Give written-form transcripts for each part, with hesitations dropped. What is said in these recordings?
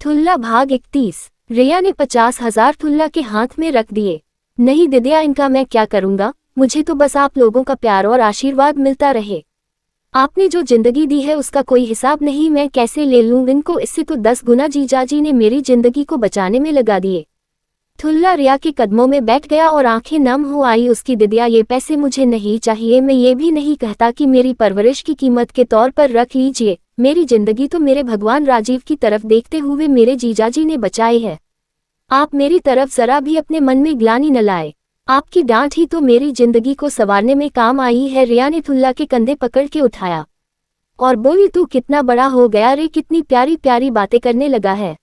ठुल्ला भाग 31। रिया ने 50,000 ठुल्ला के हाथ में रख दिए। नहीं दिदिया, इनका मैं क्या करूंगा, मुझे तो बस आप लोगों का प्यार और आशीर्वाद मिलता रहे। आपने जो जिंदगी दी है उसका कोई हिसाब नहीं, मैं कैसे ले लूं इनको, इससे तो 10 गुना जीजाजी ने मेरी जिंदगी को बचाने में लगा दिए। ठुल्ला रिया के कदमों में बैठ गया और आंखें नम हो आई उसकी। दिदिया, ये पैसे मुझे नहीं चाहिए, मैं ये भी नहीं कहता कि मेरी परवरिश की कीमत के तौर पर रख लीजिए। मेरी जिंदगी तो मेरे भगवान राजीव की तरफ देखते हुए मेरे जीजाजी ने बचाई है। आप मेरी तरफ जरा भी अपने मन में ग्लानि न लाए। आपकी डांट ही तो मेरी जिंदगी को संवारने में काम आई है। रिया ने ठुल्ला के कंधे पकड़ के उठाया और बोली, तू कितना बड़ा हो गया रे, कितनी प्यारी प्यारी बातें करने लगा है।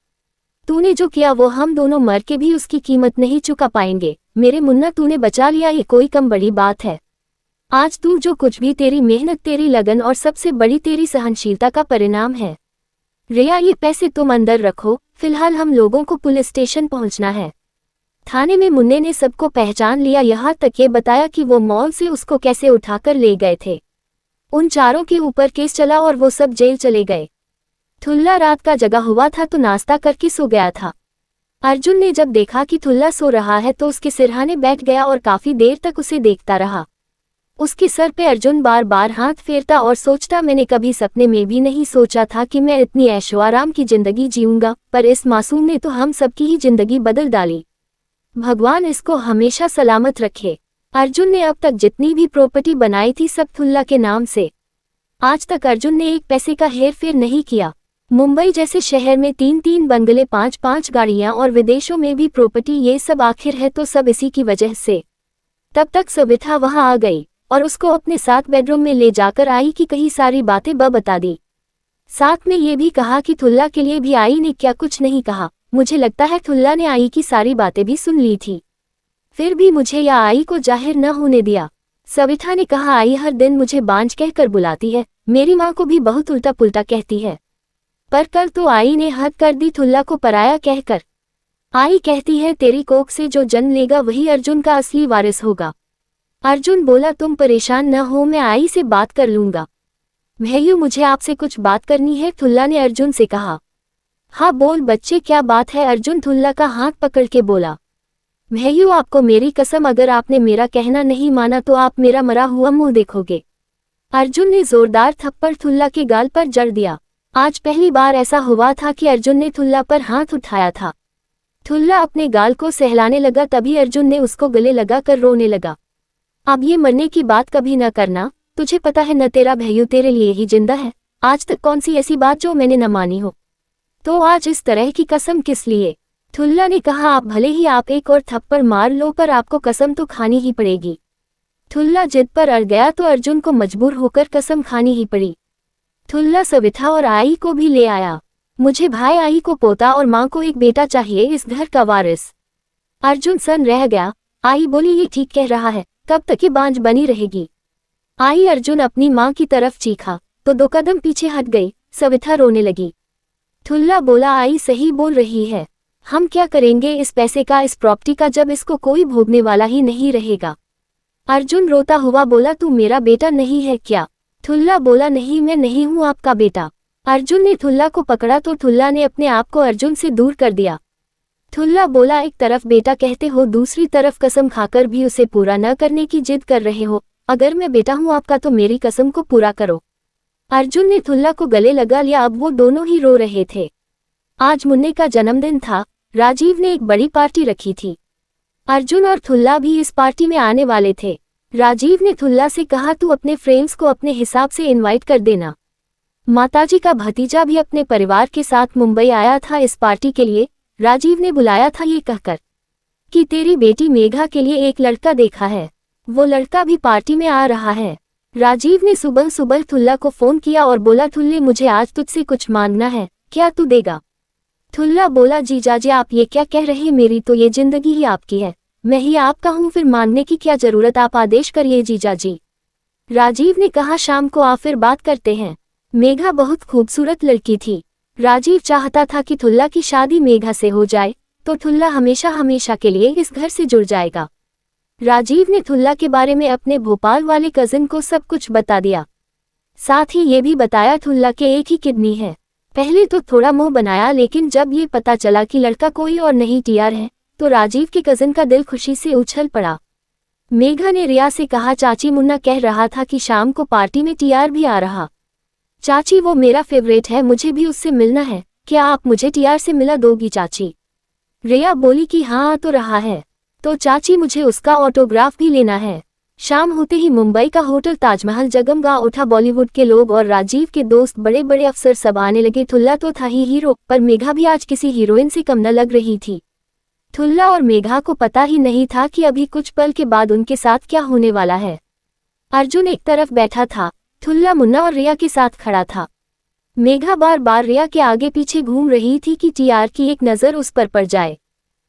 तूने जो किया वो हम दोनों मर के भी उसकी कीमत नहीं चुका पाएंगे। मेरे मुन्ना, तूने बचा लिया, ये कोई कम बड़ी बात है। आज तू जो कुछ भी, तेरी मेहनत, तेरी लगन और सबसे बड़ी तेरी सहनशीलता का परिणाम है। रिया, ये पैसे तुम अंदर रखो, फिलहाल हम लोगों को पुलिस स्टेशन पहुंचना है। थाने में मुन्ने ने सबको पहचान लिया, यहाँ तक ये बताया कि वो मॉल से उसको कैसे उठाकर ले गए थे। उन चारों के ऊपर केस चला और वो सब जेल चले गए। ठुल्ला रात का जगा हुआ था तो नाश्ता करके सो गया था। अर्जुन ने जब देखा कि ठुल्ला सो रहा है तो उसके सिरहाने बैठ गया और काफी देर तक उसे देखता रहा। उसके सर पे अर्जुन बार बार हाथ फेरता और सोचता, मैंने कभी सपने में भी नहीं सोचा था कि मैं इतनी ऐशो आराम की जिंदगी जीऊंगा, पर इस मासूम ने तो हम सबकी ही जिंदगी बदल डाली। भगवान इसको हमेशा सलामत रखे। अर्जुन ने अब तक जितनी भी प्रॉपर्टी बनाई थी सब ठुल्ला के नाम से। आज तक अर्जुन ने एक पैसे का हेरफेर नहीं किया। मुंबई जैसे शहर में 3-3 बंगले, 5-5 गाड़ियां और विदेशों में भी प्रॉपर्टी, ये सब आखिर है तो सब इसी की वजह से। तब तक सविता वहां आ गई और उसको अपने साथ बेडरूम में ले जाकर आई की कई सारी बातें बता दी। साथ में ये भी कहा कि ठुल्ला के लिए भी आई ने क्या कुछ नहीं कहा। मुझे लगता है ठुल्ला ने आई की सारी बातें भी सुन ली थी, फिर भी मुझे या आई को जाहिर न होने दिया। सविता ने कहा, आई हर दिन मुझे बांझ कहकर बुलाती है, मेरी माँ को भी बहुत उल्टा पुल्टा कहती है, पर कल तो आई ने हद कर दी ठुल्ला को पराया कहकर। आई कहती है तेरी कोख से जो जन्म लेगा वही अर्जुन का असली वारिस होगा। अर्जुन बोला, तुम परेशान न हो, मैं आई से बात कर लूंगा। भैयू, मुझे आपसे कुछ बात करनी है, ठुल्ला ने अर्जुन से कहा। हाँ बोल बच्चे, क्या बात है, अर्जुन ठुल्ला का हाथ पकड़ के बोला। भैयू, आपको मेरी कसम, अगर आपने मेरा कहना नहीं माना तो आप मेरा मरा हुआ मुंह देखोगे। अर्जुन ने जोरदार थप्पड़ ठुल्ला के गाल पर जड़ दिया। आज पहली बार ऐसा हुआ था कि अर्जुन ने ठुल्ला पर हाथ उठाया था। ठुल्ला अपने गाल को सहलाने लगा, तभी अर्जुन ने उसको गले लगा कर रोने लगा। अब ये मरने की बात कभी न करना, तुझे पता है न, तेरा भैयू तेरे लिए ही जिंदा है। आज तक कौन सी ऐसी बात जो मैंने न मानी हो, तो आज इस तरह की कसम किस लिए? ठुल्ला ने कहा, आप भले ही आप एक और थप्पड़ मार लो, पर आपको कसम तो खानी ही पड़ेगी। ठुल्ला जिद पर अड़ गया तो अर्जुन को मजबूर होकर कसम खानी ही पड़ी। ठुल्ला सविता और आई को भी ले आया। मुझे भाई, आई को पोता और माँ को एक बेटा चाहिए, इस घर का वारिस। अर्जुन सन रह गया। आई बोली, ये ठीक कह रहा है, कब तक ये बांझ बनी रहेगी? आई, अर्जुन अपनी माँ की तरफ चीखा तो 2 कदम पीछे हट गई। सविता रोने लगी। ठुल्ला बोला, आई सही बोल रही है, हम क्या करेंगे इस पैसे का, इस प्रॉपर्टी का, जब इसको कोई भोगने वाला ही नहीं रहेगा। अर्जुन रोता हुआ बोला, तू मेरा बेटा नहीं है क्या? ठुल्ला बोला, नहीं, मैं नहीं हूँ आपका बेटा। अर्जुन ने ठुल्ला को पकड़ा तो ठुल्ला ने अपने आप को अर्जुन से दूर कर दिया। ठुल्ला बोला, एक तरफ बेटा कहते हो, दूसरी तरफ कसम खाकर भी उसे पूरा न करने की जिद कर रहे हो। अगर मैं बेटा हूँ आपका तो मेरी कसम को पूरा करो। अर्जुन ने ठुल्ला को गले लगा लिया। अब वो दोनों ही रो रहे थे। आज मुन्ने का जन्मदिन था। राजीव ने एक बड़ी पार्टी रखी थी। अर्जुन और ठुल्ला भी इस पार्टी में आने वाले थे। राजीव ने ठुल्ला से कहा, तू अपने फ्रेंड्स को अपने हिसाब से इनवाइट कर देना। माताजी का भतीजा भी अपने परिवार के साथ मुंबई आया था इस पार्टी के लिए। राजीव ने बुलाया था ये कहकर कि तेरी बेटी मेघा के लिए एक लड़का देखा है, वो लड़का भी पार्टी में आ रहा है। राजीव ने सुबह सुबह ठुल्ला को फोन किया और बोला, ठुल्ले मुझे आज तुझसे कुछ मांगना है, क्या तू देगा? ठुल्ला बोला, जीजाजी आप ये क्या कह रहे हैं, मेरी तो ये जिंदगी ही आपकी है, मैं ही आपका हूँ, फिर मांगने की क्या जरूरत, आप आदेश करिए जीजाजी। राजीव ने कहा, शाम को आ फिर बात करते हैं। मेघा बहुत खूबसूरत लड़की थी। राजीव चाहता था कि ठुल्ला की शादी मेघा से हो जाए तो ठुल्ला हमेशा हमेशा के लिए इस घर से जुड़ जाएगा। राजीव ने ठुल्ला के बारे में अपने भोपाल वाले कजिन को सब कुछ बता दिया। साथ ही ये भी बताया ठुल्ला के एक ही किडनी है। पहले तो थोड़ा मुंह बनाया, लेकिन जब ये पता चला कि लड़का कोई और नहीं टीआर है तो राजीव के कजिन का दिल खुशी से उछल पड़ा। मेघा ने रिया से कहा, चाची मुन्ना कह रहा था कि शाम को पार्टी में टीआर भी आ रहा। चाची वो मेरा फेवरेट है, मुझे भी उससे मिलना है, क्या आप मुझे टीआर से मिला दोगी चाची? रिया बोली कि हाँ आ तो रहा है, तो चाची मुझे उसका ऑटोग्राफ भी लेना है। शाम होते ही मुंबई का होटल ताजमहल जगमगा उठा। बॉलीवुड के लोग और राजीव के दोस्त, बड़े बड़े अफसर सब आने लगे। ठुल्ला तो था ही हीरो, पर मेघा भी आज किसी हीरोइन से कम न लग रही थी। ठुल्ला और मेघा को पता ही नहीं था कि अभी कुछ पल के बाद उनके साथ क्या होने वाला है। अर्जुन एक तरफ बैठा था, ठुल्ला मुन्ना और रिया के साथ खड़ा था। मेघा बार बार रिया के आगे पीछे घूम रही थी कि टीआर की एक नज़र उस पर पड़ जाए।